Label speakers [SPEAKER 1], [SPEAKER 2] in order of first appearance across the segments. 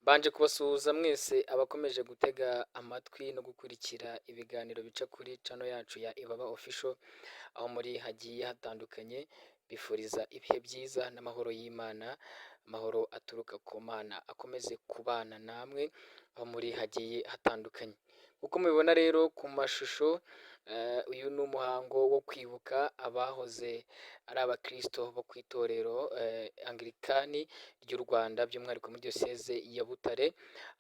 [SPEAKER 1] Banje kubasuhuza mwese abakomeje gutega amatwi no gukurikira ibiganiro bica kuri channel yacu ya Ibaba Official, aho muri hagiye hatandukanye, bifuriza ibihe byiza n'amahoro y'Imana, amahoro aturuka ku Mana akomeze kubana namwe, aho muri hagiye hatandukanye. Uko mubibona rero ku mashusho, uyu ni umuhango wo kwibuka abahoze ari abakristo bo ku itorero Anglikani ry'u Rwanda, by'umwihariko muri diyoseze ya Butare,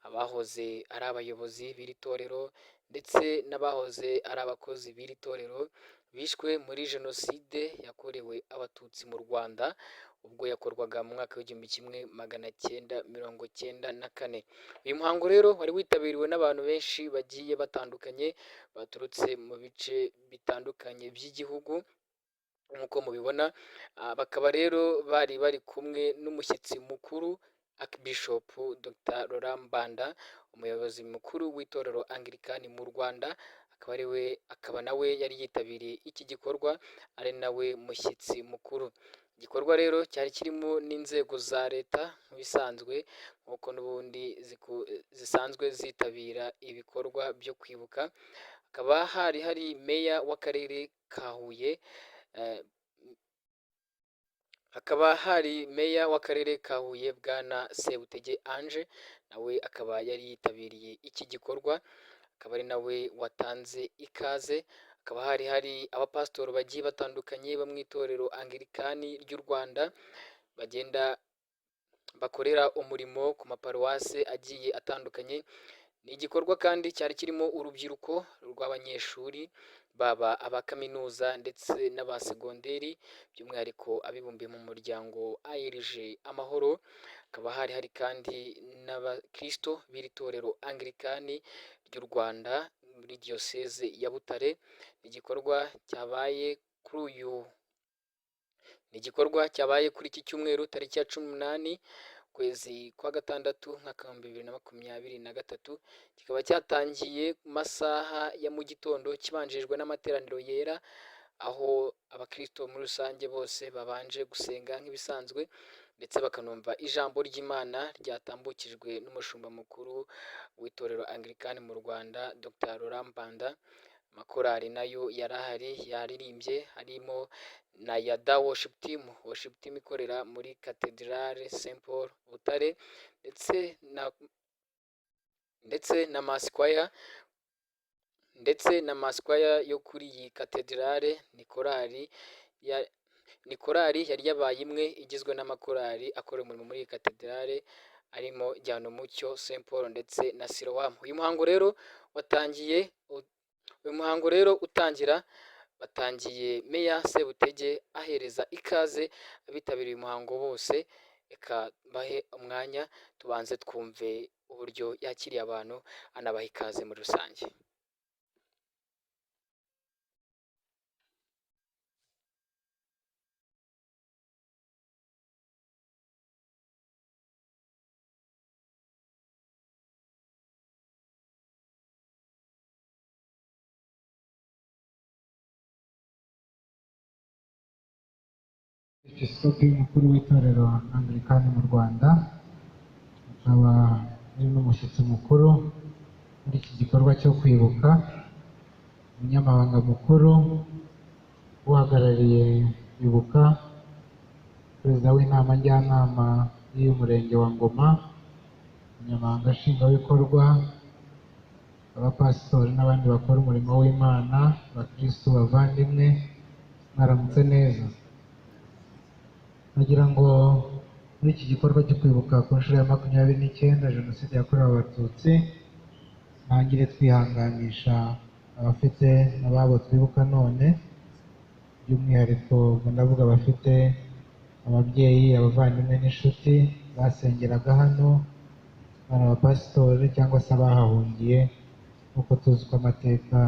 [SPEAKER 1] abahoze ari abayobozi b'iri torero ndetse n'abahoze ari abakozi b'iri torero bishwe muri jenoside yakorewe abatutsi mu Rwanda, ubwo yakorwaga mu mwaka w'igihumbi kimwe magana cyenda mirongo cyenda na kane. Uyu muhango rero wari witabiriwe n'abantu benshi bagiye batandukanye, baturutse mu bice bitandukanye by'igihugu nk'uko mubibona, bakaba rero bari kumwe n'umushyitsi mukuru Archbishop Dr. Laurent Mbanda, umuyobozi mukuru w'itorero Anglikani mu Rwanda, akaba nawe yari yitabiriye iki gikorwa, ari nawe mushyitsi mukuru. Igikorwa rero cyari kirimo n'inzego za leta nk'ibisanzwe, nk'uko n'ubundi zisanzwe zitabira ibikorwa byo kwibuka. Hakaba hari meya w'akarere ka Huye, Bwana Sebutege Ange, nawe akaba yari yitabiriye iki gikorwa, akaba ari nawe watanze ikaze. Hakaba hari abapasitori bagiye batandukanye bo mu itorero Anglikani ry'u Rwanda, bagenda bakorera umurimo ku maparuwase agiye atandukanye. Ni igikorwa kandi cyari kirimo urubyiruko rw'abanyeshuri, baba aba kaminuza ndetse n'aba segonderi, by'umwihariko abibumbiye mu muryango ALG Amahoro. Hakaba hari kandi n'abakristo b'iri torero Anglikani ry'u Rwanda muri diyoseze ya Butare. Igikorwa cyabaye kuri iki cyumweru tariki ya 18 kwezi kwa gatandatu mwaka wa 2023, kikaba cyatangiye mu masaha ya mu gitondo kibanjirijwe n'amateraniro yera, aho abakristo muri rusange bose babanje gusenga nk'ibisanzwe ndetse bakanumva ijambo ry'Imana ryatambukijwe n'umushumba mukuru w'itorero Anglikani mu Rwanda Dr. Laurent Mbanda. Amakorali nayo yarahari yaririmbye, harimo na Yada Worship Team ikorera muri Cathedrale Saint Paul Butare, ndetse na Masquire yo kuri iyi Cathedrale. Ni korali yari yabaye imwe igizwe n'amakorali akorera umurimo muri iyi Cathedrale, arimo Jyanumucyo, Saint Paul ndetse na Siloam. Uyu muhango rero utangira, batangiye Meya Sebutege ahereza ikaze abitabiriye umuhango bose. Reka bahe umwanya tubanze twumve uburyo yakiriye abantu, anabaha ikaze muri rusange.
[SPEAKER 2] Episkopi mukuru w'itorero Anglikani mu Rwanda, akaba ari n'umushyitsi mukuru muri iki gikorwa cyo kwibuka. Umunyamabanga mukuru uhagarariye Ibuka, perezida w'inama njyanama y'umurenge wa Ngoma, umunyamabanga nshingwabikorwa, abapasitori n'abandi bakora umurimo w'Imana, abakristo bavandimwe, mwaramutse neza. Nagira ngo muri iki gikorwa cyo kwibuka ku nshuro ya 29 jenoside yakorewe abatutsi, ntangire twihanganisha abafite n'ababo twibuka none, by'umwihariko ndavuga abafite ababyeyi, abavandimwe n'inshuti basengeraga hano, bari abapasitori cyangwa se abahahungiye, nk'uko tuzi ko amateka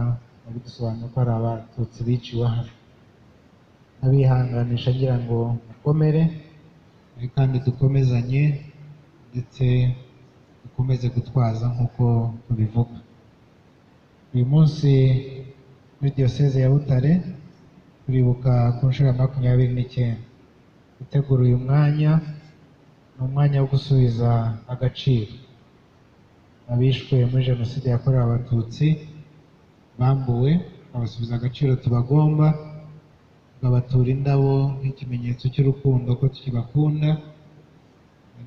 [SPEAKER 2] abidusobanura ko ari abatutsi biciwe hano. Abihanganisha ngira ngo mukomere kandi dukomezanye, ndetse dukomeze gutwaza nk'uko tubivuga. Uyu munsi muri diyoseze ya Butare turibuka ku nshuro ya 29. Gutegura uyu mwanya ni umwanya wo gusubiza agaciro abishwe muri jenoside yakorewe abatutsi bambuwe, tukabasubiza agaciro tubagomba, tukabatura indabo nk'ikimenyetso cy'urukundo ko tukibakunda,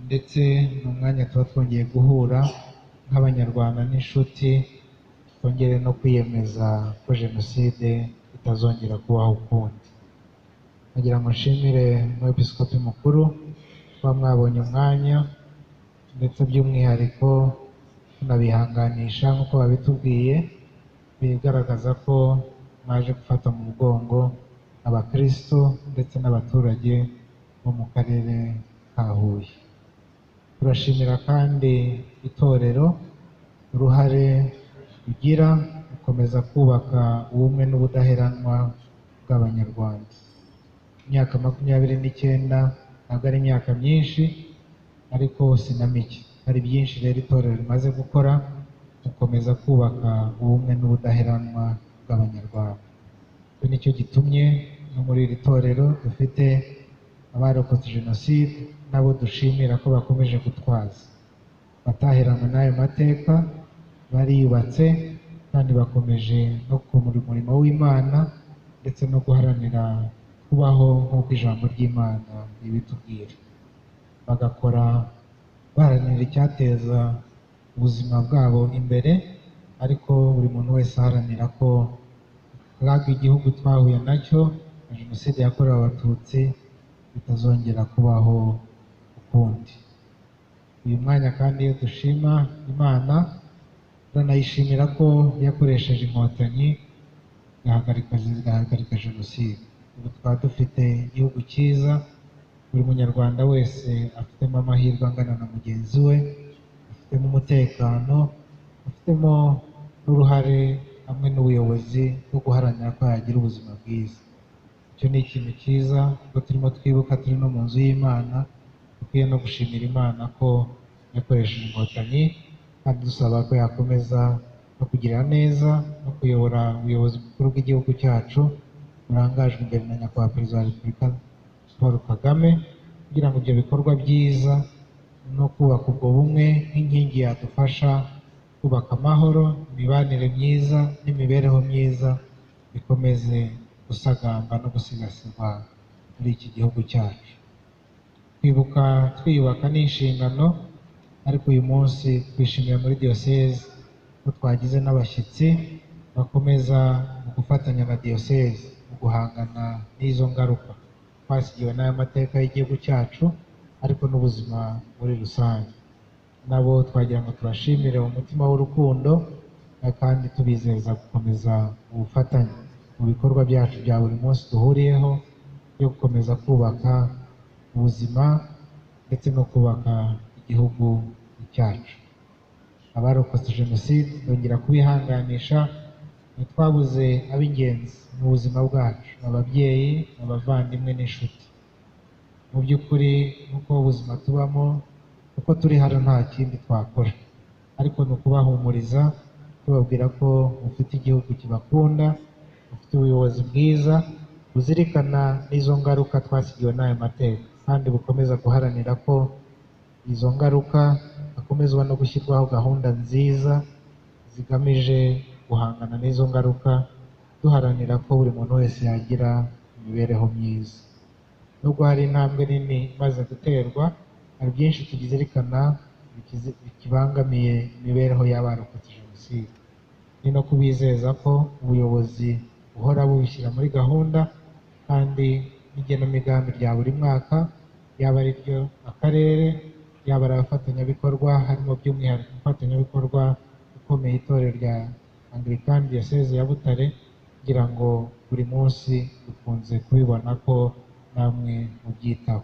[SPEAKER 2] ndetse ni umwanya tuba twongeye guhura nk'abanyarwanda n'inshuti, twongere no kwiyemeza ko jenoside itazongera kubaho ukundi. Nagira ngo nshimire umwepiskopi mukuru kuba mwabonye umwanya, ndetse by'umwihariko tunabihanganisha nk'uko babitubwiye, bigaragaza ko mwaje gufata mu mugongo abakristo ndetse n'abaturage bo mu karere ka Huye. Turashimira kandi itorero uruhare rugira gukomeza kubaka ubumwe n'ubudaheranwa bw'abanyarwanda. Imyaka 29 ntabwo ari imyaka myinshi, ariko si na mike. Hari byinshi rero itorero rimaze gukora gukomeza kubaka ubumwe n'ubudaheranwa bw'abanyarwanda. Icyo nicyo gitumye no muri iri torero dufite abarokotse jenoside nabo dushimira ko bakomeje gutwaza, bataheranwe n'ayo mateka, bariyubatse kandi bakomeje no kumura umurimo w'Imana ndetse no guharanira kubaho nk'uko ijambo ry'Imana ribitubwira, bagakora baharanira icyateza ubuzima bwabo imbere, ariko buri muntu wese aharanira ko akaga igihugu twahuye nacyo na jenoside yakorewe abatutsi bitazongera kubaho ukundi. Uyu mwanya kandi iyo dushima Imana, turanayishimira ko yakoresheje inkotanyi igahagarika jenoside. Ubu twaba dufite igihugu cyiza, buri munyarwanda wese afitemo amahirwe angana na mugenzi we, afitemo umutekano, afitemo n'uruhare hamwe n'ubuyobozi bwo guharanira ko yagira ubuzima bwiza. Icyo ni ikintu cyiza, ubwo turimo twibuka turi no mu nzu y'Imana, dukwiye no gushimira Imana ko yakoresheje inkotanyi, kandi dusaba ko yakomeza no kugirira neza no kuyobora ubuyobozi bukuru bw'igihugu cyacu burangajwe imbere na nyakubahwa perezida wa repubulika Paul Kagame, kugira ngo ibyo bikorwa byiza no kubaka ubwo bumwe nk'inkingi yadufasha kubaka amahoro, imibanire myiza n'imibereho myiza bikomeze gusagamba no gusigasirwa muri iki gihugu cyacu. Kwibuka twiyubaka n'inshingano, ariko uyu munsi twishimiye muri diyoseze ko twagize n'abashyitsi bakomeza mu gufatanya na diyoseze mu guhangana n'izo ngaruka twasigiwe n'aya mateka y'igihugu cyacu, ariko n'ubuzima muri rusange. Nabo twagira ngo tubashimire mu mutima w'urukundo, kandi tubizeza gukomeza ubufatanye mu bikorwa byacu bya buri munsi duhuriyeho byo gukomeza kubaka ubuzima ndetse no kubaka igihugu cyacu. Abarokotse jenoside ndongera kubihanganisha, twabuze ab'ingenzi mu buzima bwacu, ababyeyi, abavandimwe n'inshuti. Mu by'ukuri nuko ubuzima tubamo, uko turi hano nta kindi twakora, ariko ni ukubahumuriza tubabwira ko mufite igihugu kibakunda, mufite ubuyobozi bwiza buzirikana n'izo ngaruka twasigiwe n'aya mateka, kandi bukomeza guharanira ko izo ngaruka hakomezwa no gushyirwaho gahunda nziza zigamije guhangana n'izo ngaruka, duharanira ko buri muntu wese yagira imibereho myiza. Nubwo hari intambwe nini imaze guterwa, hari byinshi tugizirikana bikibangamiye imibereho y'abarokotse jenoside. Ni no kubizeza ko ubuyobozi buhora bubishyira muri gahunda, kandi n'igenamigambi rya buri mwaka, yaba ari ryo akarere, yaba ari abafatanyabikorwa, harimo by'umwihariko umufatanyabikorwa ukomeye itorero rya Anglikani diyoseze ya Butare, kugira ngo buri munsi dukunze kubibona ko namwe mubyitaho.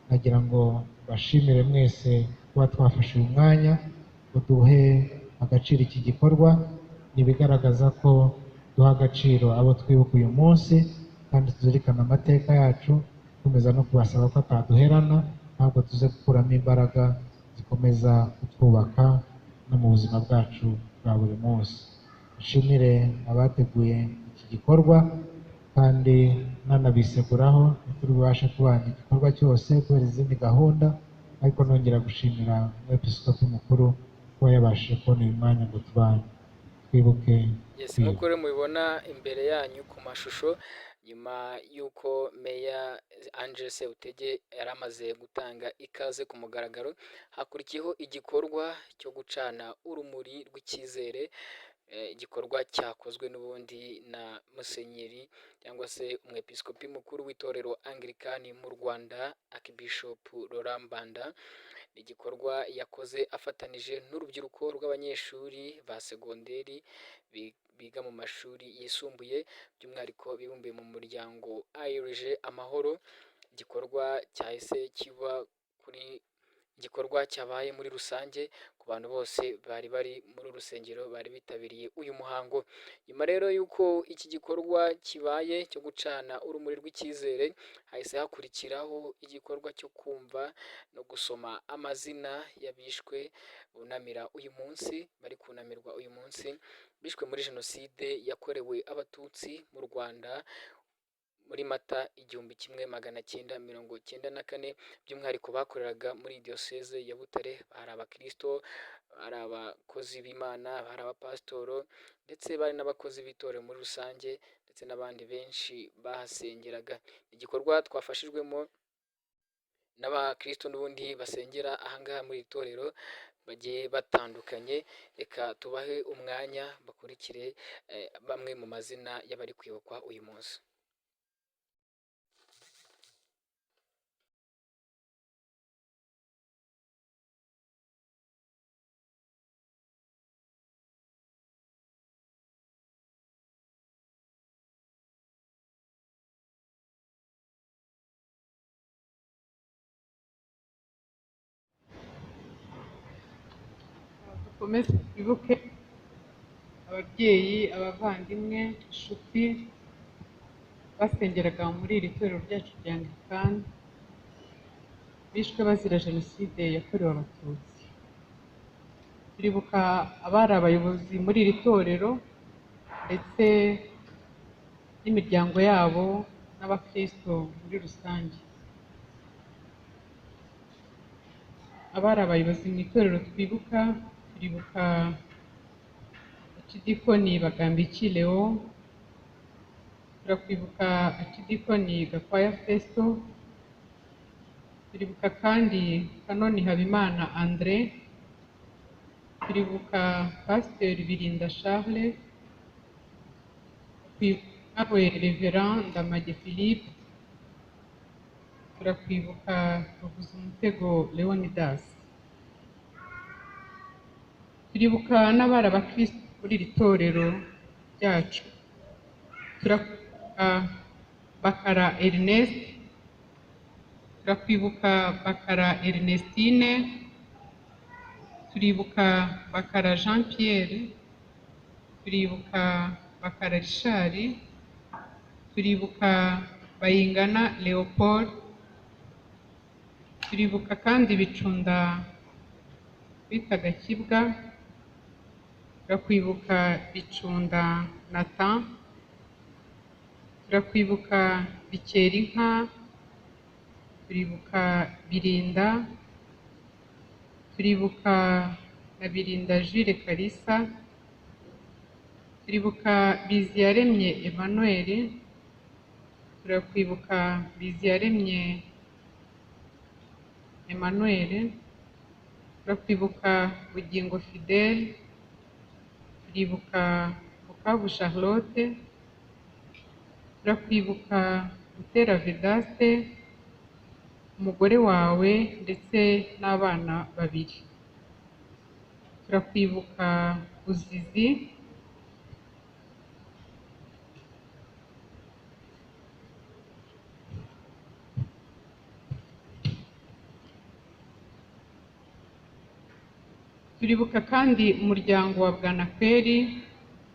[SPEAKER 2] Nagira ngo bashimire mwese kuba twafashe uyu mwanya ngo duhe agaciro iki gikorwa. Ni ibigaragaza ko duha agaciro abo twibuka uyu munsi, kandi tuzirikana amateka yacu, dukomeza no kubasaba ko ataduherana, ntabwo tuze gukuramo imbaraga zikomeza kutwubaka no mu buzima bwacu bwa buri munsi. Nshimire abateguye iki gikorwa, kandi nanabiseguraho turi bubashe kubana igikorwa cyose kubera izindi gahunda, ariko nongera gushimira umwepiskopi mukuru ko kuba yabashije kubona uyu mwanya ngo tubane twibuke
[SPEAKER 1] Yes, nk'uko
[SPEAKER 2] kwibuka.
[SPEAKER 1] rero mubibona imbere yanyu ku mashusho, nyuma y'uko Meya Ange Sebutege yari amaze gutanga ikaze ku mugaragaro, hakurikiyeho igikorwa cyo gucana urumuri rw'icyizere, igikorwa cyakozwe n'ubundi na Musenyeri cyangwa se umwepiskopi mukuru w'itorero Anglikani mu Rwanda, Archbishop Laurent Mbanda. Ni igikorwa yakoze afatanije n'urubyiruko rw'abanyeshuri ba segonderi biga mu mashuri yisumbuye, by'umwihariko bibumbiye mu muryango ALG Amahoro. Igikorwa cyahise kiba igikorwa cyabaye muri rusange ku bantu bose bari bari muri uru rusengero bari bitabiriye uyu muhango. Nyuma rero y'uko iki gikorwa kibaye cyo gucana urumuri rw'icyizere, hahise hakurikiraho igikorwa cyo kumva no gusoma amazina y'abishwe bunamira uyu munsi, bari kunamirwa uyu munsi, bishwe muri jenoside yakorewe abatutsi mu Rwanda muri Mata 1994, by'umwihariko bakoreraga muri diyoseze ya Butare. Hari abakristo, hari abakozi b'Imana, hari abapasitoro, ndetse bari n'abakozi b'itorero muri rusange, ndetse n'abandi benshi bahasengeraga. Igikorwa twafashijwemo n'abakristo n'ubundi basengera ahangaha muri iri torero bagiye batandukanye. Reka tubahe umwanya bakurikire bamwe mu mazina y'abari kwibukwa uyu munsi.
[SPEAKER 3] Dukomeze twibuke ababyeyi, abavandimwe, inshuti basengeraga muri iri torero ryacu rya Anglikani, bishwe bazira jenoside yakorewe abatutsi. Turibuka abari abayobozi muri iri torero ndetse n'imiryango yabo n'abakristo muri rusange. Abari abayobozi mu itorero twibuka, turibuka Archidikoni Bagambiki Leo, turakwibuka Archidikoni Gakwaya Festo, turibuka kandi Kanoni Habimana André, turibuka Pasiteri Birinda Charles, twibuka Reverend Ndamage Philippe, turakwibuka Ruvuzumutego Leonidas. Turibuka n'abari abakristo muri iri torero ryacu. Turakwibuka Bakara Ernest, turakwibuka Bakara Ernestine, turibuka Bakara Jean Pierre, turibuka Bakara Richard, turibuka Bayingana Leopold, turibuka kandi Bicunda bitaga Kibwa, turakwibuka Bicunda Nathan, turakwibuka Bikerinka, turibuka Birinda, turibuka na Birinda Jules Kalisa, turibuka Biziyaremye Emmanuel, turakwibuka Biziyaremye Emmanuel, turakwibuka Bugingo Fidèle, turibuka Bukavu Charlotte, turakwibuka Butera Vedaste, umugore wawe ndetse n'abana babiri. Turakwibuka Buzizi, turibuka kandi umuryango wa Bwanakweli,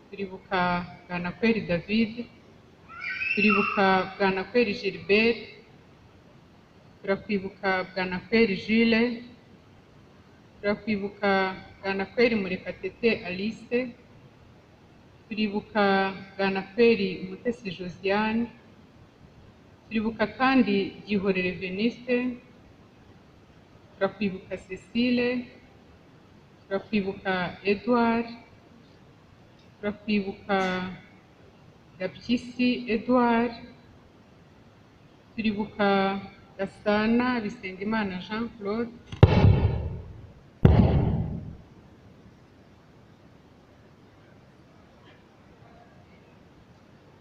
[SPEAKER 3] turibuka Bwanakweli David, turibuka Bwanakweli Gilbert, turakwibuka Bwanakweli Jules, turakwibuka Bwanakweli Murekatete Alice, turibuka Bwanakweli Umutesi Josiane, turibuka kandi Gihorere Veniste, turakwibuka Cecile, turakwibuka Edouard, turakwibuka Gapyisi Edouard, turibuka Gasana Bisengimana Jean Claude,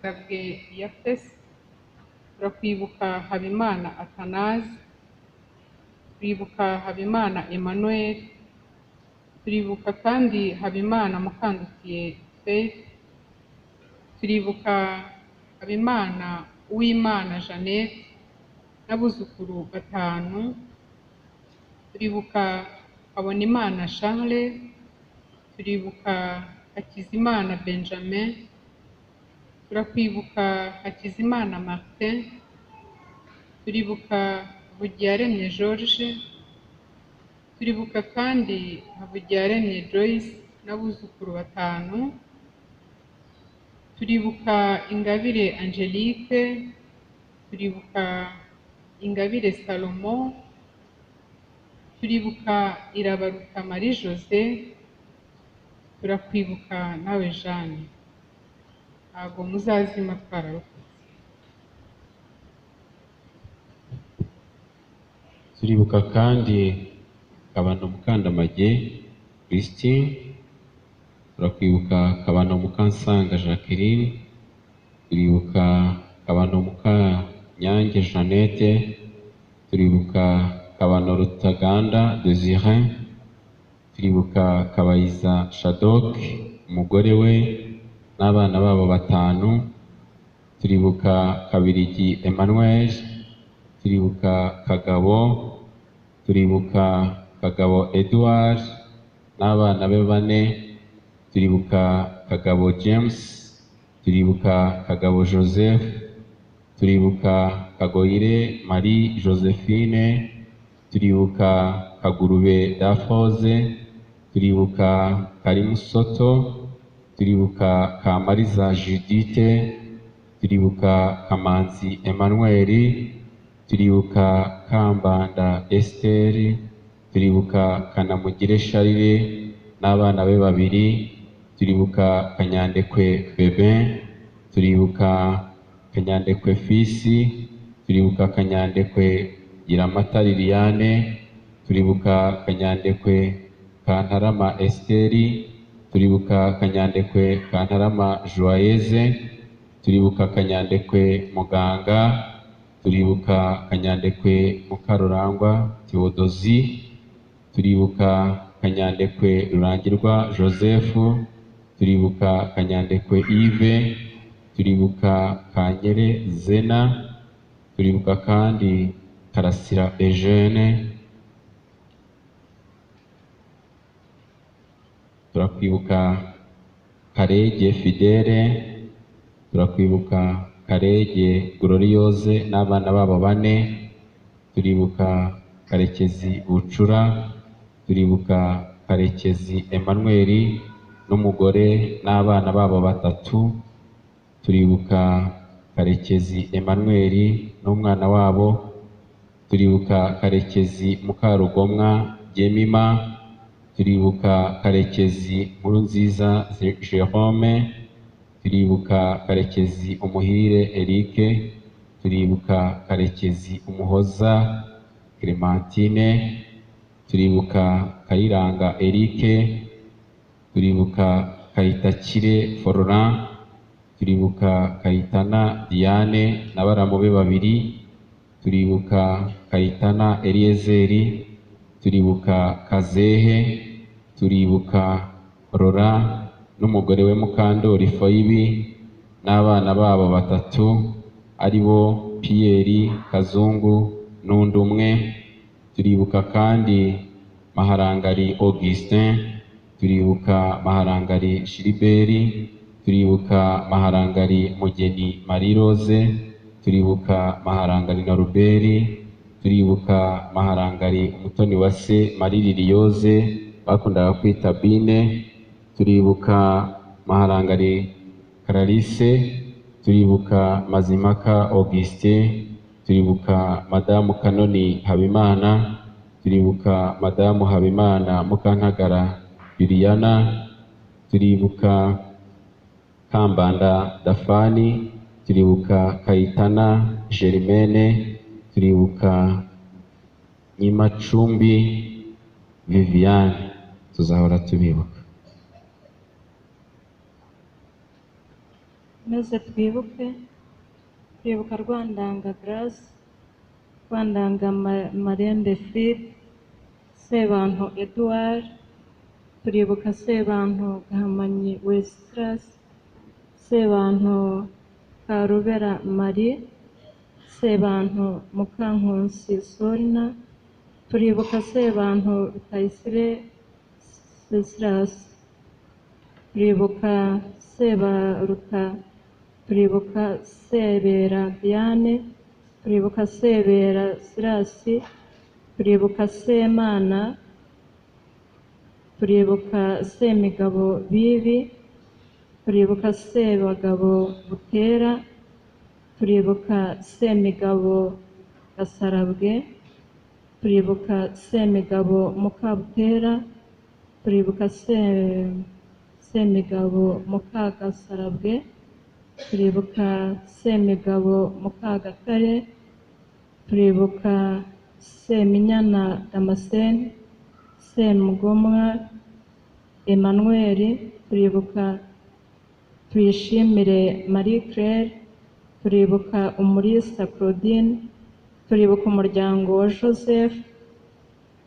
[SPEAKER 3] Gabwe Yafes, turakwibuka Habimana Athanase, turibuka Habimana Emmanuel, turibuka kandi Habimana Mukandutiye Faith, turibuka Habimana Uwimana Jeannette n'abuzukuru 5, turibuka Habonimana Charles, turibuka Hakizimana Benjamin, turakwibuka Hakizimana Martin, turibuka Havugiyaremye George, turibuka kandi Havugiyaremye Joyce n'abuzukuru 5, turibuka Ingabire Angelique, turibuka Ingabire Salomon, turibuka Irabaruta Marie José, turakwibuka nawe Jeanne, ntabwo muzazima twararokotse.
[SPEAKER 4] turibuka kandi Kabano Mukandamage Christine, turakwibuka Kabano Mukansanga Jacqueline, turibuka Kabano Mukanyange Jeannette, turibuka Kabano Rutaganda Desire, turibuka Kabayiza Shadok umugore we n'abana babo 5, turibuka Kabirigi Emmanuel, turibuka Kagabo, turibuka Kagabo Edouard n'abana be 4, turibuka Kagabo James, turibuka Kagabo Joseph, turibuka Kagoyire Marie Josephine, turibuka Kagurube Dafoze, turibuka Karimusoto, turibuka Kamariza Judith, turibuka Kamanzi Emmanuel, turibuka Kambanda Esther, turibuka Kanamugire Charles n'abana be 2, turibuka Kanyandekwe Bebe, turibuka Kanyandekwe Fisi, turibuka Kanyandekwe Giramata Liliane, turibuka Kanyandekwe Kantarama Esteri, turibuka Kanyandekwe Kantarama Joyeuse, turibuka Kanyandekwe Muganga, turibuka Kanyandekwe Mukarurangwa Theodosie, turibuka Kanyandekwe Rurangirwa Joseph, turibuka Kanyandekwe Yves, turibuka Kanyere Zena, turibuka kandi Karasira Eugene, turakwibuka Karege Fidele, turakwibuka Karege Gloriose n'abana babo 4, turibuka Karekezi Bucura, turibuka Karekezi Emmanuel n'umugore n'abana babo 3, turibuka Karekezi Emmanuel n'umwana wabo, turibuka Karekezi Mukarugomwa Jemima, turibuka Karekezi Nkurunziza Jerome, turibuka Karekezi Umuhire Eric, turibuka Karekezi Umuhoza Clementine, turibuka Kayiranga Eric, turibuka Kayitakire Florent, turibuka Kayitana Diane n'abaramu be 2, turibuka Kayitana Eliezeri, turibuka Kazehe, turibuka Rora n'umugore we Mukandori Foibi n'abana babo 3 aribo Pierre Kazungu n'undi umwe, turibuka kandi Maharangari Augustin, turibuka Maharangari Gilbert, turibuka Maharangari Mugeni Marie Rose, turibuka Maharangari Norbert, turibuka Maharangari Umutoniwase Marie Liliose bakundaga kwita Bine, turibuka Maharangari Clarisse, turibuka Mazimaka Auguste, turibuka Madamu Kanoni Habimana, turibuka Madamu Habimana Mukantagara Juliana, turibuka Kambanda Dafani, turibuka Kayitana Germaine, turibuka Nyimacumbi Viviane, tuzahora tubibuka.
[SPEAKER 5] maze twibuke Rwandanga Grace, Rwandanga Marende Philippe, Sebantu Edouard, turibuka Sebantu Gahamanyi Wenceslas, Sebantu Karubera Marie, Sebantu Mukankusi Sorina, turibuka Sebantu Rutayisire Ceslas, turibuka Sebaruta, turibuka Sebera Diane, turibuka Sebera Sirasi, turibuka Semana, turibuka Semigabo Bibi, turibuka Sebagabo Butera, turibuka Semigabo Gasarabwe, turibuka Semigabo Mukabutera, turibuka Semigabo Mukagasarabwe, turibuka Semigabo Mukagatare, turibuka Seminyana Damascene, Semugomwa Emmanuel, turibuka Tuyishimire Marie Claire, turibuka Umulisa Claudine, turibuka umuryango wa Joseph,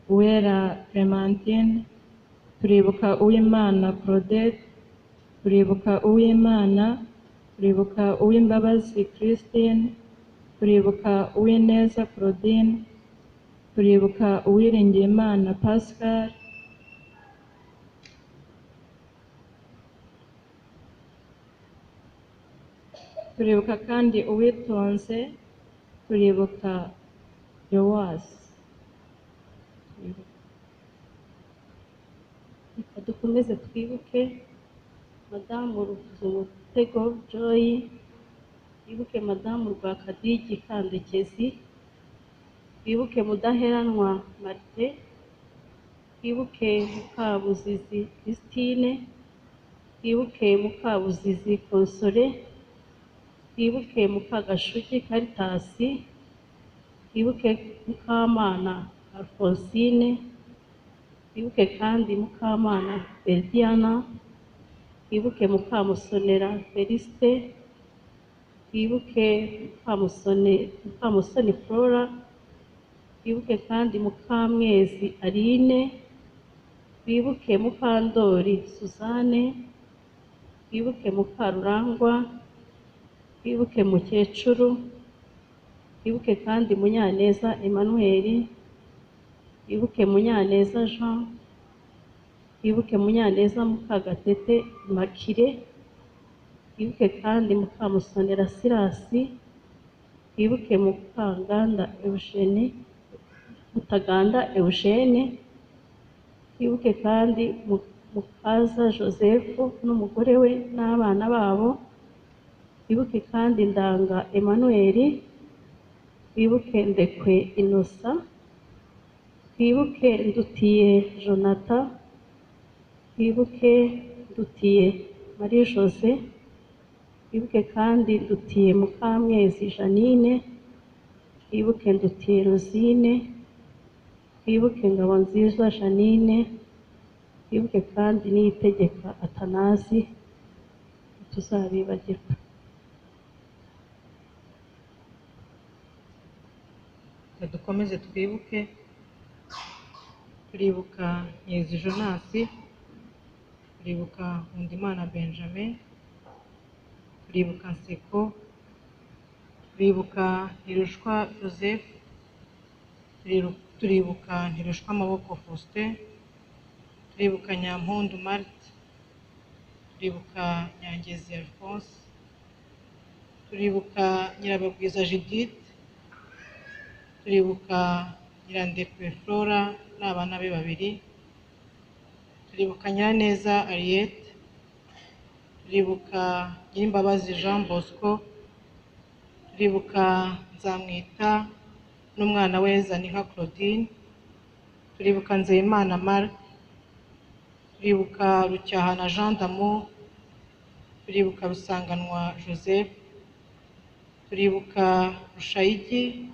[SPEAKER 5] Uwera Clementine, turibuka Uwimana Claudette, turibuka Uwimana, turibuka Uwimbabazi Christine, turibuka Uwineza Claudine, turibuka Uwiringiyimana Pascal, turibuka kandi Uwitonze, turibuka Yoasi.
[SPEAKER 6] Reka dukomeze twibuke Madamu Ruvumutego Joy, twibuke Madamu Rwakadigi Kandekezi, twibuke Mudaheranwa Martin, twibuke Mukabuzizi Christine, twibuke Mukabuzizi Console, twibuke Mukagashugi Caritasi, twibuke Mukamana Alphonsine, twibuke kandi Mukamana Berdiana, twibuke Mukamusonera Felicite, twibuke Mukamusoni Flora, twibuke kandi Mukamwezi Aline, twibuke Mukandori Suzanne, twibuke Mukarurangwa, twibuke Mukecuru, twibuke kandi Munyaneza Emmanuel, twibuke Munyaneza Jean, twibuke Munyaneza Mukagatete Makire, twibuke kandi Mukamusonera Sirasi, twibuke Mutaganda Eugene, twibuke kandi Mukaza Joseph n'umugore we n'abana babo, twibuke kandi Ndanga Emmanuel, twibuke Ndekwe Innocent, twibuke Ndutiye Jonathan, twibuke Ndutiye Marie Jose, twibuke kandi Ndutiye Mukamwezi Janine, twibuke Ndutiye Rosine, twibuke Ngabonziza Janine, twibuke kandi Niyitegeka Atanazi, tuzabibagirwa.
[SPEAKER 3] dukomeze twibuke, turibuka Nyezi Jonasi, turibuka Nkundimana Benjamin, turibuka Nseko, turibuka Ntirushwa Joseph, turibuka Ntirushwa Amaboko Faustin, turibuka Nyampundu Marthe, turibuka Nyangezi Alphonse, turibuka Nyirabagwiza Judith, turibuka Nyirandekwe Flora n'abana be babiri, turibuka Nyiraneza Ariette, turibuka Nyirimbabazi Jean Bosco, turibuka Nzamwita n'umwana we Zaninka Claudine, turibuka Nzeyimana Marc, turibuka Rucyahana Jean d'Amour, turibuka Rusanganwa Joseph, turibuka Rushayigi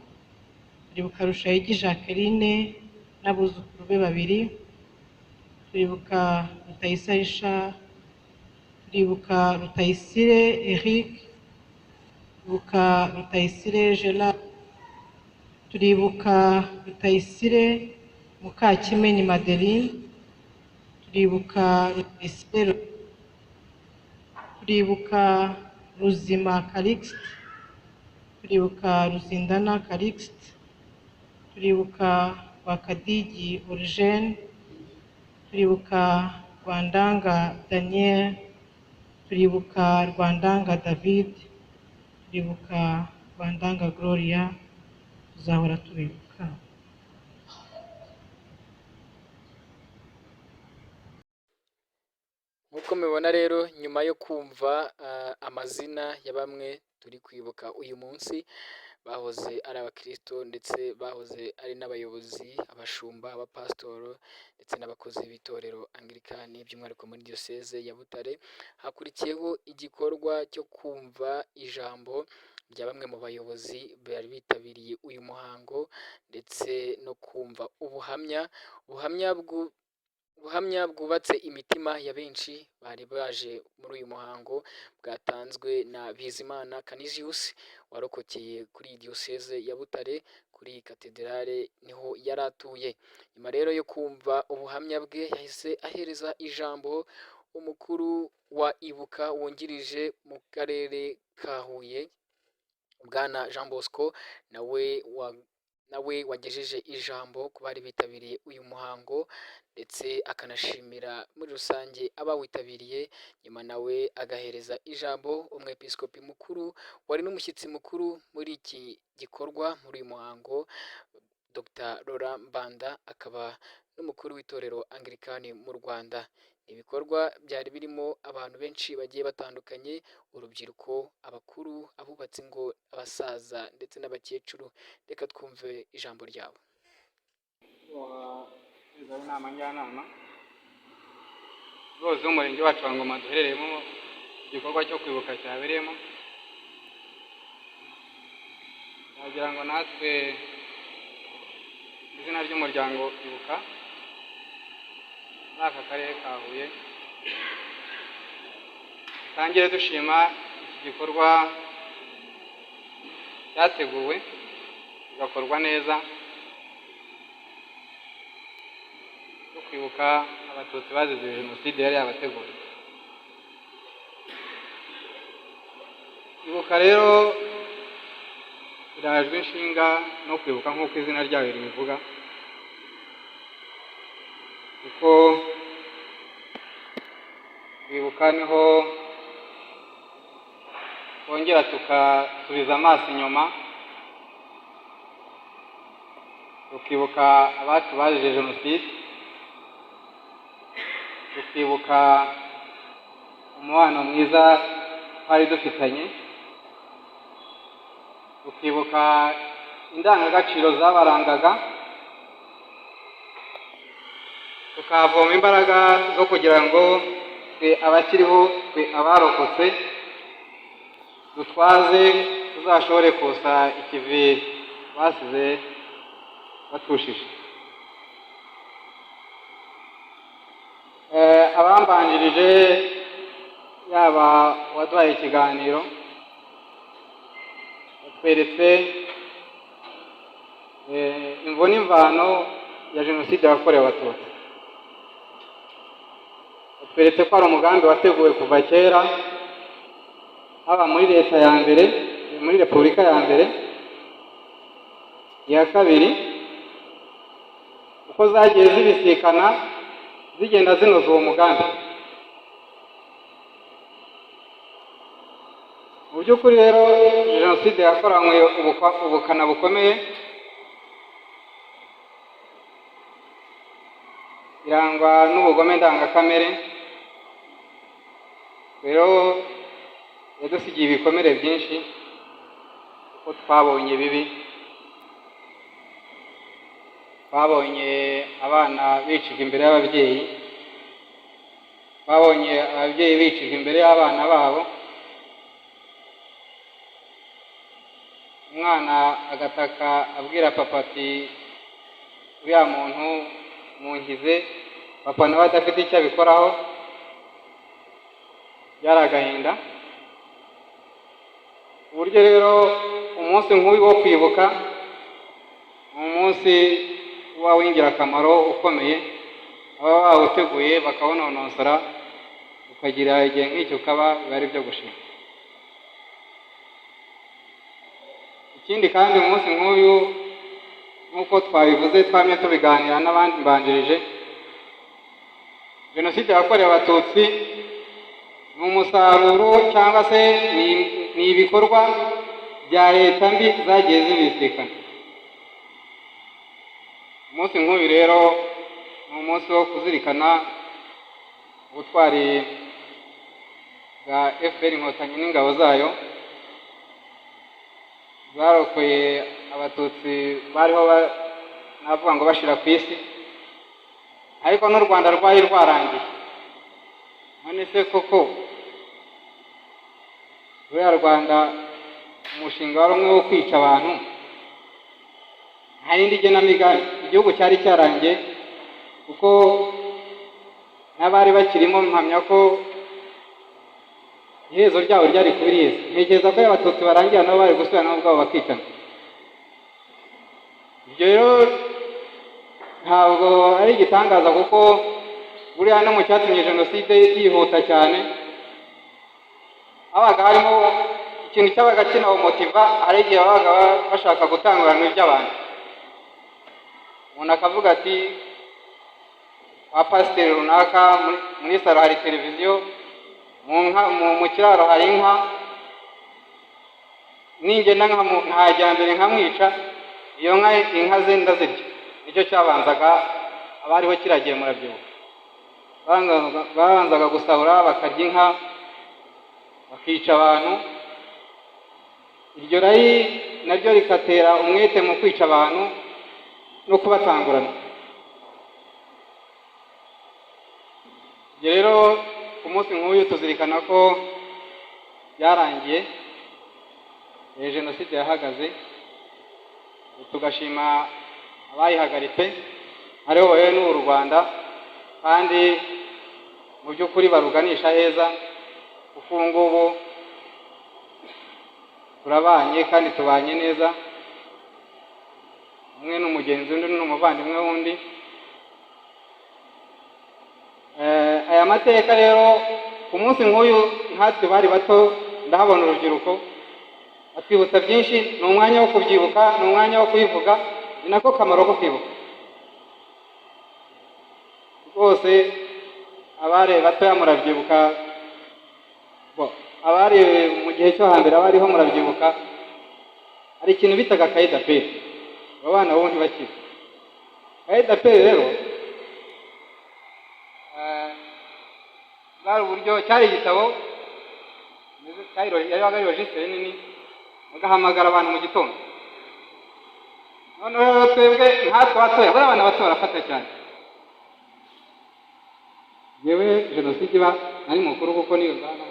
[SPEAKER 3] Jacqueline n'abuzukuru be babiri, turibuka Rutayisire Richard, turibuka Rutayisire Eric, turibuka Rutayisire Gerard, turibuka Rutayisire Mukakimenyi Madeline, turibuka Rutayisire, turibuka Ruzima Calixte, turibuka Ruzindana Calixte, turibuka Rwakadigi Origene, turibuka Rwandanga Daniel, turibuka Rwandanga David, turibuka Rwandanga Gloria, tuzahora tubibuka.
[SPEAKER 1] Nk'uko mubibona rero, nyuma yo kumva amazina ya bamwe turi kwibuka uyu munsi bahoze ari abakristo ndetse bahoze ari n'abayobozi, abashumba, abapasitoro ndetse n'abakozi b'itorero Anglikani by'umwihariko muri diyoseze ya Butare, hakurikiyeho igikorwa cyo kumva ijambo rya bamwe mu bayobozi bari bitabiriye uyu muhango ndetse no kumva ubuhamya bwubatse imitima ya benshi bari baje muri uyu muhango, bwatanzwe na Bizimana Canisius warokokeye kuri iyi diyoseze ya Butare, kuri iyi katedrale niho yari atuye. Nyuma rero yo kumva ubuhamya bwe, yahise ahereza ijambo umukuru wa Ibuka wungirije mu karere ka Huye, Bwana Jean Bosco, nawe wagejeje ijambo ku bari bitabiriye uyu muhango ndetse akanashimira muri rusange abawitabiriye. Nyuma nawe agahereza ijambo umwepiskopi mukuru wari n'umushyitsi mukuru muri iki gikorwa, muri uyu muhango, Dr Laurent Mbanda, akaba n'umukuru w'itorero Anglikani mu Rwanda. Ibikorwa byari birimo abantu benshi bagiye batandukanye, urubyiruko, abakuru, abubatsi ingo, abasaza ndetse n'abakecuru. Reka twumve ijambo ryabo.
[SPEAKER 7] Inama njyanama rwose w'umurenge wacu wa Ngoma duherereyemo igikorwa cyo kwibuka cyabereyemo, nagira ngo natwe izina ry'umuryango Ibuka muri aka karere ka Huye tangire dushima iki gikorwa cyateguwe kigakorwa neza, kwibuka abatutsi bazize jenoside yari yabateguye. Ibuka rero irajwe inshinga no kwibuka nk'uko izina ryayo ribivuga, kuko kwibuka niho twongera tukasubiza amaso inyuma, tukibuka abacu bazize jenoside, tukibuka umubano mwiza twari dufitanye, tukibuka indangagaciro zabarangaga, tukavoma imbaraga zo kugira ngo twe abakiriho, twe abarokotse, dutwaze tuzashobore kusa ikivi basize batushije. Abambanjirije, yaba waduhaye ikiganiro, batweretse imvo n'imvano ya jenoside yakorewe abatutsi, batweretse ko ari umugambi wateguwe kuva kera, haba muri leta ya mbere, muri repubulika ya mbere, iya kabiri, uko zagiye zibisikana zigenda zinoza uwo mugambi. Mu by'ukuri rero jenoside yakoranywe ubukana bukomeye, irangwa n'ubugome ndangakamere, rero yadusigiye ibikomere byinshi kuko twabonye bibi, twabonye abana bicirwa imbere y'ababyeyi, twabonye ababyeyi bicirwa imbere y'abana babo, umwana agataka abwira papa ati uriya muntu munkize, papa nawe adafite icyo abikoraho. Byari agahinda. Uburyo rero umunsi nk'uyu wo kwibuka ni umunsi uba w'ingirakamaro ukomeye, baba bawuteguye bakawunonosora, ukagira igihe nk'icyo ukaba biba ari byo gushima. Ikindi kandi umunsi nk'uyu nk'uko twabivuze twamye tubiganira n'abandi mbanjirije, jenoside yakorewe abatutsi ni umusaruro cyangwa se ni ibikorwa bya leta mbi zagiye zibisikana. Umunsi nk'uyu rero ni umunsi wo kuzirikana ubutwari bwa FPR Inkotanyi n'ingabo zayo zarokoye abatutsi bariho navuga ngo bashira ku isi, ariko n'u Rwanda rwari rwarangiye. None se koko ruriya Rwanda umushinga wari umwe wo kwica abantu, nta yindi genamigambi, igihugu cyari cyarangiye, kuko n'abari bakirimo mpamya ko iherezo ryabo ryari kuba iriza. Ntekereza ko abatutsi barangira nabo bari gusubira nabo ubwabo bakicana. Ibyo rero ntabwo ari igitangaza, kuko buriya no mu cyatumye jenoside yihuta cyane habaga harimo ikintu cyabaga kinawumotiva. Hari igihe babaga bashaka gutanguranwa iby'abantu, umuntu akavuga ati wa pasiteri runaka muri salo hari televiziyo, mu kiraro hari inka, ningenda nkajya mbere nkamwica, iyo nka inka ze ndazirya. Nicyo cyabanzaga abariho kiragiye murabyibuka. Babanzaga gusahura bakarya inka, bakica abantu. Iryo rari naryo rikatera umwete mu kwica abantu no kubatangurana. Ibyo rero ku munsi nk'uyu tuzirikana ko byarangiye, jenoside yahagaze, tugashima abayihagaritse aribo bayoboye n'u Rwanda, kandi mu by'ukuri baruganisha heza, kuko ubu ngubu turabanye kandi tubanye neza, umwe n'umugenzi undi n'umuvandimwe wundi. Aya mateka rero ku munsi nk'uyu nkatwe bari bato, ndahabona urubyiruko atwibutsa byinshi. Ni umwanya wo kubyibuka, ni umwanya wo kubivuga, ni nako kamaro ko kwibuka rwose. Abari batoya murabyibuka, abari mu gihe cyo hambere abariho murabyibuka, hari ikintu bitaga kayidaperi. Abo bana bo ntibakiri. Kayidaperi rero bwari uburyo, cyari igitabo, yabaga ari registre nini, bagahamagara abantu mu gitondo. Noneho twebwe nkatwe batoya, bari abana bato barafata cyane. Yewe jenoside iba nari mukuru kuko niyo ngana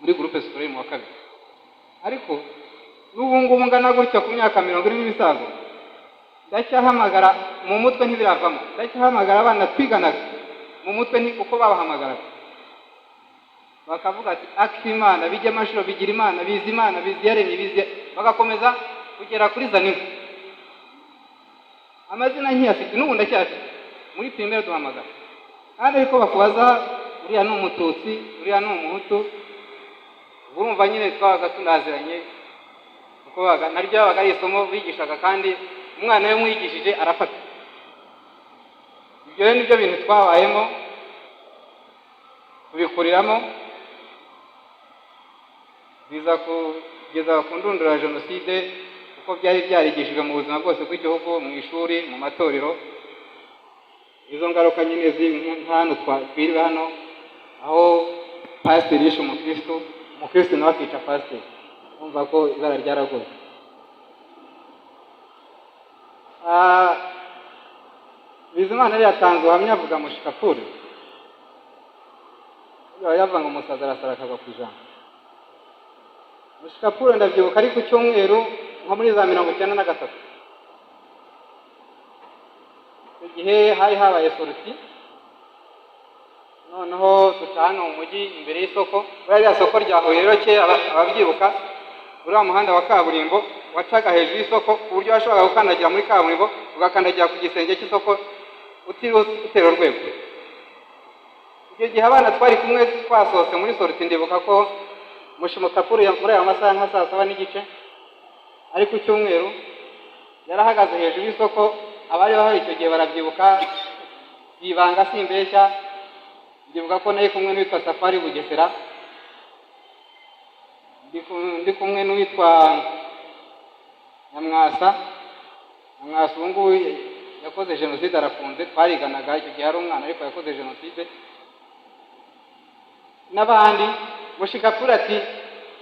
[SPEAKER 7] muri groupe scolaire mu wa kabiri, ariko n'ubu ngubu ngana gutya ku myaka 20 n'ibisago, ndacyahamagara mu mutwe ntibiravamo. Ndacyahamagara abana twiganaga mu mutwe ni uko babahamagaraga, bakavuga ati akimana bijya amashuro bigira Imana, bizi Imana, bizi yaremye, bizi, bagakomeza kugera kuri Zaniho. Amazina nkiyafite n'ubu ndacyafite, muri primaire duhamagara. Kandi ariko bakubaza uriya ni umututsi, uriya ni umuhutu, urumva nyine twabaga tunaziranye, kuko naryo yabaga ari isomo bigishaga, kandi umwana we mwigishije arafata. Ibyo rero nibyo bintu twabayemo, tubikuriramo, biza kugeza ku ndunduro ya jenoside, kuko byari byarigishijwe mu buzima bwose bw'igihugu, mu ishuri, mu matorero. Izo ngaruka nyine hano twiriwe hano, aho pasiteri yishe umukristo nawe akica pasiteri, umva ko ibara ryaragoye. Bizimana yari yatanze ubuhamya avuga mu Shikapuri, yavuga ngo umusazi arasara akagwa ku ijambo. Mushikapuro ndabyibuka ari ku cyumweru nko muri za 1993. Icyo gihe hari habaye soruti, noneho duca hano mu mujyi imbere y'isoko. Buriya soko rya Huye rero kera ababyibuka, uriya muhanda wa kaburimbo wacaga hejuru y'isoko ku buryo washoboraga gukandagira muri kaburimbo ugakandagira ku gisenge cy'isoko utiriwe utera urwego. Icyo gihe abana twari kumwe twasohotse muri soruti, ndibuka ko Mushimukapuro muri ayo masaha nka saa 7 n'igice ari ku cyumweru yarahagaze hejuru y'isoko. Abari bahari icyo gihe barabyibuka, yibanga simbeshya. Ndibuka ko naye kumwe n'uwitwa Safari Bugesera, ndi kumwe n'uwitwa Nyamwasa ubu ngubu yakoze jenoside arafunze, twariganaga icyo gihe ari umwana ariko yakoze jenoside n'abandi. Mushikapuro ati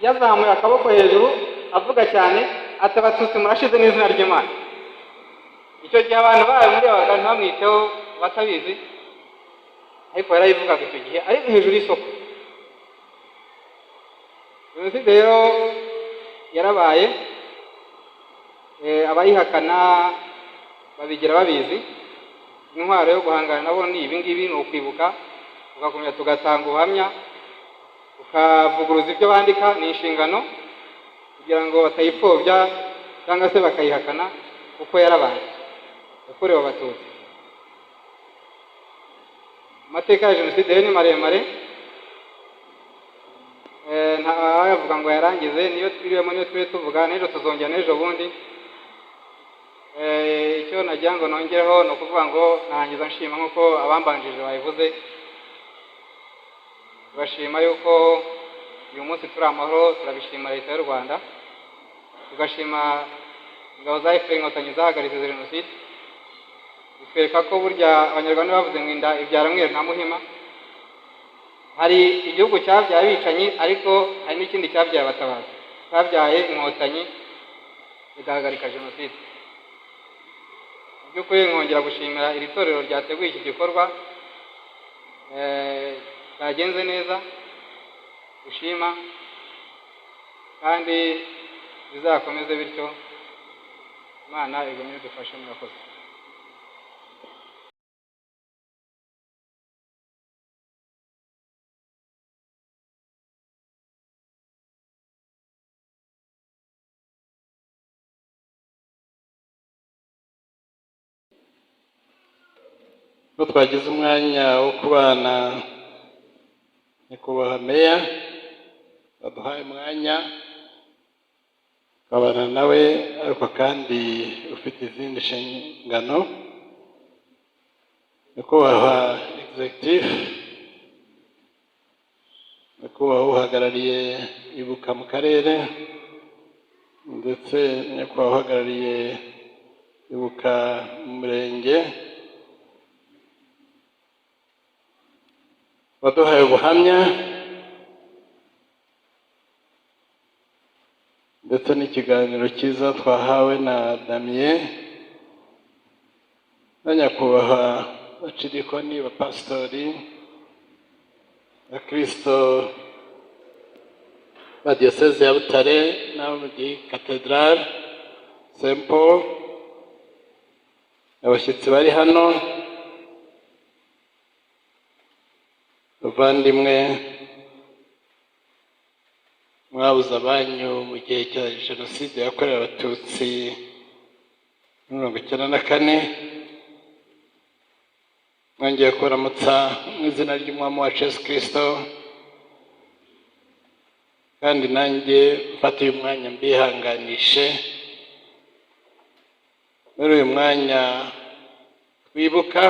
[SPEAKER 7] yazamuye akaboko hejuru avuga cyane ati abatutsi murashize n'izina ry'Imana. Icyo gihe abantu bayo muri abaga ntibamwiteho batabizi, ariko yarayivugaga icyo gihe ari hejuru y'isoko. Jenoside rero yarabaye, abayihakana babigira babizi. Intwaro yo guhangana nabo ni ibi ngibi, ni ukwibuka tugakomeza tugatanga ubuhamya, tukavuguruza ibyo bandika. Ni inshingano kugira ngo batayipfobya cyangwa se bakayihakana, kuko yarabaye yakorewe abatutsi. Amateka ya jenoside ni maremare, ntawayavuga ngo yarangize. Niyo twiriwemo niyo turi tuvuga, n'ejo tuzongera n'ejo bundi. Icyo nagira ngo nongereho ni ukuvuga ngo narangiza nshima nk'uko abambanjije babivuze. Tubashima yuko uyu munsi turi amahoro, turabishima leta y'u Rwanda, tugashima ingabo za FPR Inkotanyi zahagaritse jenoside. Bitwereka ko burya abanyarwanda bavuze ngo inda ibyara mweru na muhima. Hari igihugu cyabyaye abicanyi, ariko hari n'ikindi cyabyaye abatabazi, cyabyaye inkotanyi zigahagarika jenoside. By'ukuri nkongera gushimira iri torero ryateguye iki gikorwa, cyagenze neza, gushima kandi bizakomeze bityo. Imana igumye idufashe, murakoze.
[SPEAKER 8] ko twagize umwanya wo kubana nyakubahwa meya, baduhaye umwanya ukabana nawe, ariko kandi ufite izindi nshingano. Nyakubahwa executive, nyakubahwa uhagarariye Ibuka mu karere, ndetse nyakubahwa uhagarariye Ibuka mu murenge, waduhaye ubuhamya ndetse n'ikiganiro cyiza twahawe na Damien, na nyakubahwa bacirikoni, bapasitori, bakristo ba diyoseze ya Butare n'abo muri katedrale Saint Paul, abashyitsi bari hano, bavandimwe mwabuze abanyu mu gihe cya jenoside yakorewe abatutsi 1994, mwongeye kuramutsa mu izina ry'umwami wacu Yesu Kristo, kandi nanjye mfata uyu mwanya mbihanganishe muri uyu mwanya twibuka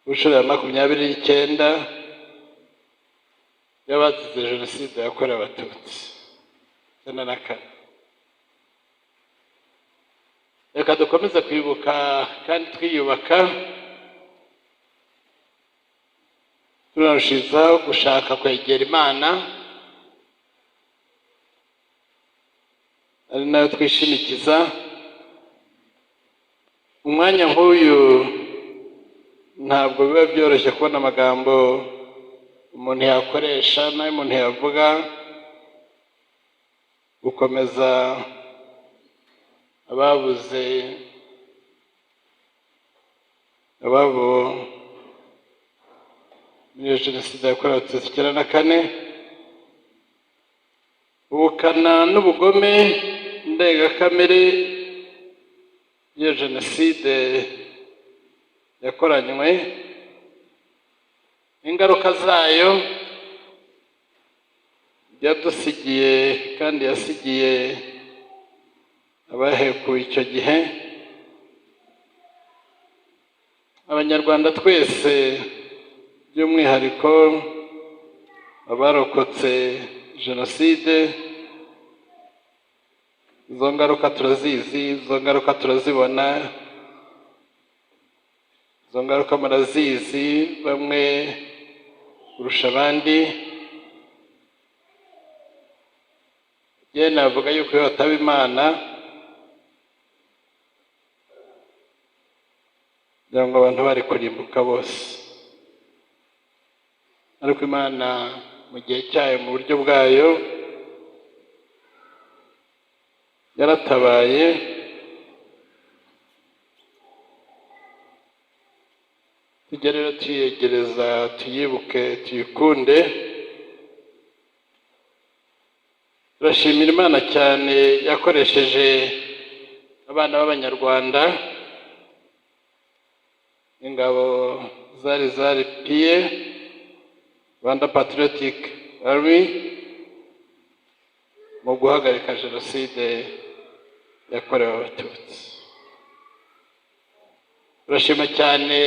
[SPEAKER 8] inshuro ya 29 y'abazize jenoside yakorewe abatutsi 1994. Reka dukomeze kwibuka kandi twiyubaka, turarushizaho gushaka kwegera Imana, ari nayo twishimikiza. Umwanya nk'uyu ntabwo biba byoroshye kubona amagambo umuntu yakoresha n'ayo umuntu yavuga, gukomeza ababuze ababo muri Jenoside yakorewe Abatutsi 1994, ubukana n'ubugome ndengakamere iyo Jenoside yakoranywe, ingaruka zayo yadusigiye kandi yasigiye abahekuye icyo gihe. Abanyarwanda twese by'umwihariko abarokotse Jenoside, izo ngaruka turazizi, izo ngaruka turazibona, izo ngaruka murazizi bamwe kurusha abandi. Njye navuga yuko iyo hataba Imana, kugira ngo abantu bari kurimbuka bose, ariko Imana mu gihe cyayo, mu buryo bwayo, yaratabaye. Tujye rero tuyegereza, tuyibuke, tuyikunde. Turashimira Imana cyane yakoresheje abana b'Abanyarwanda, ingabo zari PA, Rwanda Patriotic Army, mu guhagarika Jenoside yakorewe Abatutsi. Turashima cyane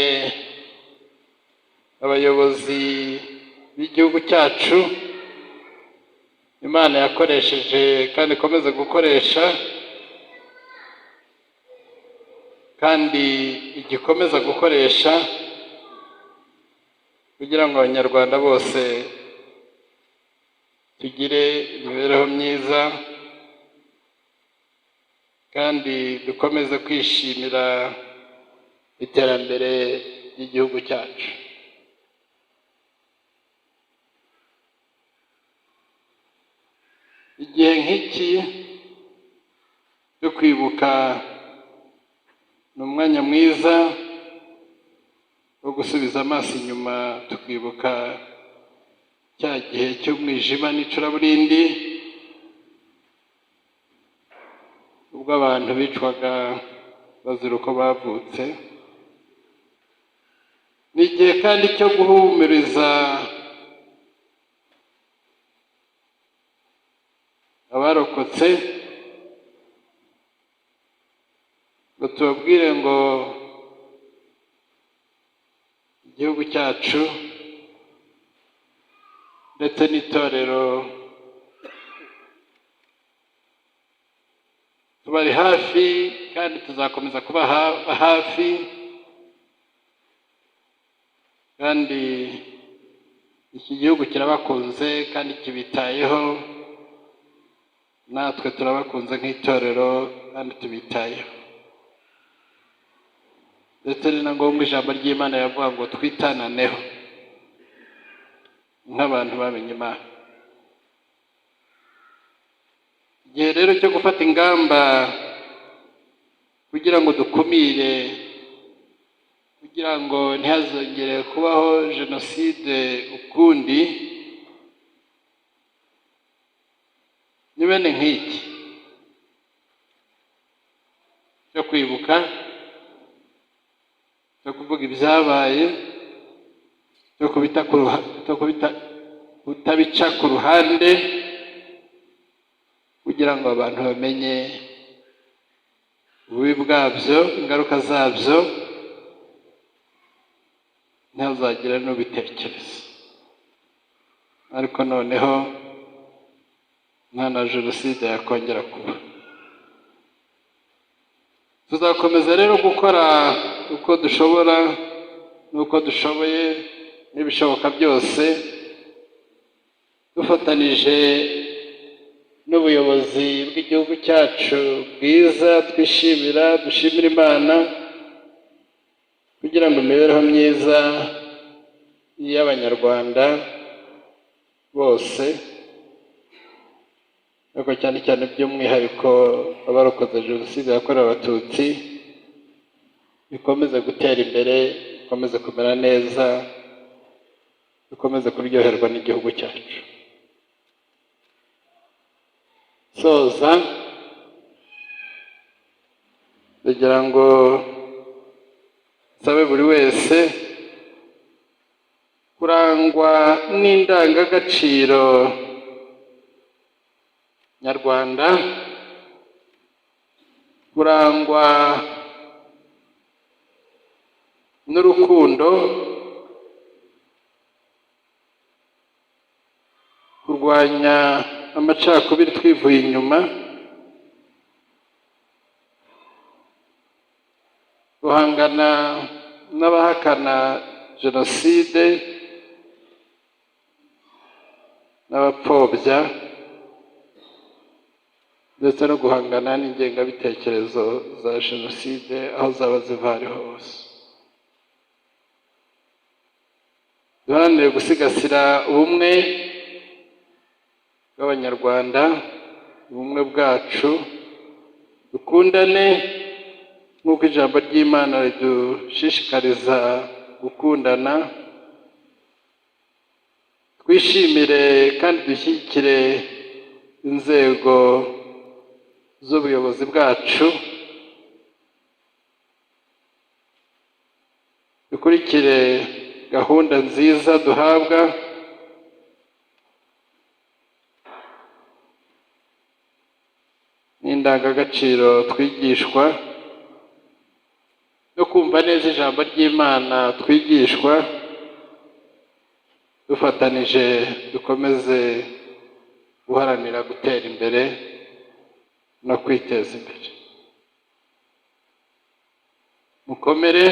[SPEAKER 8] abayobozi b'igihugu cyacu Imana yakoresheje kandi ikomeza gukoresha, kandi igikomeza gukoresha, kugira ngo Abanyarwanda bose tugire imibereho myiza kandi dukomeze kwishimira iterambere ry'igihugu cyacu. Igihe nk'iki cyo kwibuka ni umwanya mwiza wo gusubiza amaso inyuma, tukibuka cya gihe cy'umwijima n'icuraburindi, ubwo abantu bicwaga bazira uko bavutse. Ni igihe kandi cyo guhumuriza abarokotse, ngo tubabwire ngo igihugu cyacu ndetse n'itorero tubari hafi, kandi tuzakomeza kuba hafi, kandi iki gihugu kirabakunze kandi kibitayeho, natwe turabakunze nk'itorero kandi tubitayeho. Ndetse ni na ngombwa ijambo ry'Imana yavuga ngo twitananeho nk'abantu bamenye Imana. Igihe rero cyo gufata ingamba kugira ngo dukumire, kugira ngo ntihazongere kubaho Jenoside ukundi, ni bene nk'iki cyo kwibuka, cyo kuvuga ibyabaye, cyo kutabica ku ruhande, kugira ngo abantu bamenye ububi bwabyo, ingaruka zabyo, ntihazagire n'ubitekereza. Ariko noneho nta na Jenoside yakongera kuba. Tuzakomeza rero gukora uko dushobora n'uko dushoboye n'ibishoboka byose, dufatanije n'ubuyobozi bw'igihugu cyacu bwiza twishimira, dushimira Imana, kugira ngo imibereho myiza y'Abanyarwanda bose, ariko cyane cyane by'umwihariko abarokoze jenoside yakorewe abatutsi, bikomeze gutera imbere, bikomeze kumera neza, bikomeze kuryoherwa n'igihugu cyacu. Soza kugira ngo nsabe buri wese kurangwa n'indangagaciro nyarwanda, kurangwa n'urukundo, kurwanya amacakubiri twivuye inyuma, guhangana n'abahakana jenoside n'abapfobya, ndetse no guhangana n'ingengabitekerezo za jenoside aho zaba ziva ariho hose. Duharanire gusigasira ubumwe bw'Abanyarwanda, ubumwe bwacu, dukundane nk'uko ijambo ry'Imana ridushishikariza gukundana, twishimire kandi dushyigikire inzego z'ubuyobozi bwacu, dukurikire gahunda nziza duhabwa, n'indangagaciro twigishwa, no kumva neza ijambo ry'Imana twigishwa, dufatanije dukomeze guharanira gutera imbere no kwiteza imbere. Mukomere,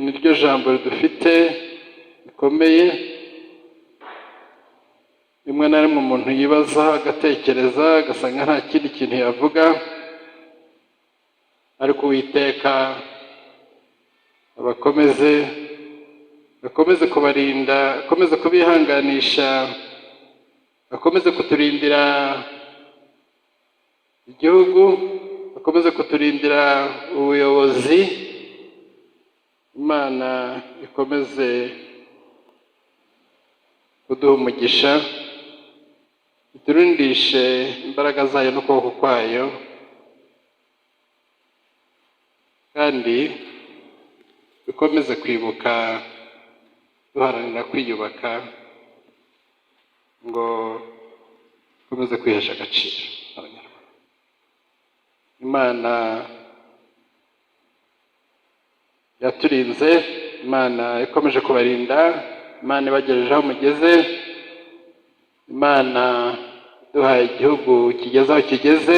[SPEAKER 8] niryo jambo dufite rikomeye, rimwe na rimwe umuntu yibaza agatekereza agasanga nta kindi kintu yavuga, ariko Uwiteka abakomeze, akomeze kubarinda, akomeze kubihanganisha, akomeze kuturindira igihugu, akomeze kuturindira ubuyobozi. Imana ikomeze kuduha umugisha, iturindishe imbaraga zayo n'ukuboko kwayo, kandi dukomeze kwibuka duharanira kwiyubaka ngo dukomeze kwihesha agaciro Abanyarwanda. Imana yaturinze, Imana ikomeje kubarinda, Imana ibagejeje aho mugeze, Imana duhaye igihugu kigeze aho kigeze,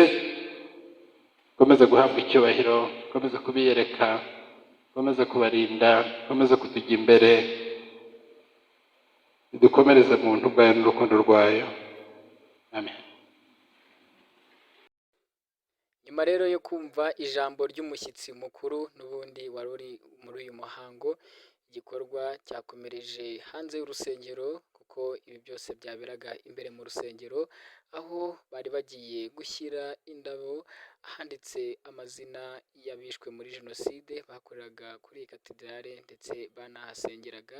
[SPEAKER 8] ikomeze guhabwa icyubahiro, ikomeze kubiyereka, ikomeze kubarinda, ikomeze kutujya imbere, idukomereze mu buntu bwayo n'urukundo rwayo. Amen.
[SPEAKER 1] Nyuma rero yo kumva ijambo ry'umushyitsi mukuru n'ubundi wari uri muri uyu muhango, igikorwa cyakomereje hanze y'urusengero, kuko ibi byose byaberaga imbere mu rusengero, aho bari bagiye gushyira indabo ahanditse amazina y'abishwe muri jenoside bakoreraga kuri iyi katedrale ndetse banahasengeraga.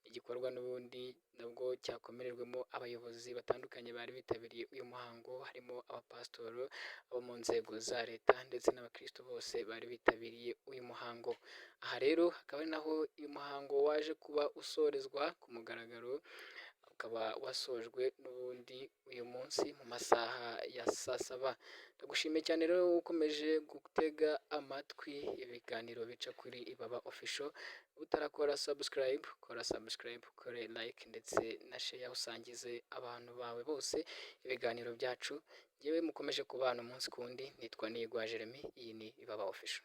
[SPEAKER 1] Igikorwa n'ubundi nabwo cyakomerejwemo abayobozi batandukanye bari bitabiriye uyu muhango, harimo abapasitoro, abo mu nzego za leta ndetse n'abakristo bose bari bitabiriye uyu muhango. Aha rero hakaba ari naho uyu muhango waje kuba usorezwa ku mugaragaro, ukaba wasojwe n'ubundi uyu munsi mu masaha ya saa saba. Ndagushimiye cyane rero ukomeje gutega amatwi ibiganiro bica kuri Ibaba Official. Utarakora subscribe, kora subscribe, kore like ndetse na share, usangize abantu bawe bose ibiganiro byacu. Yewe mukomeje kubana umunsi kundi, nitwa Niyigwa Jeremy, iyi ni Ibaba Official.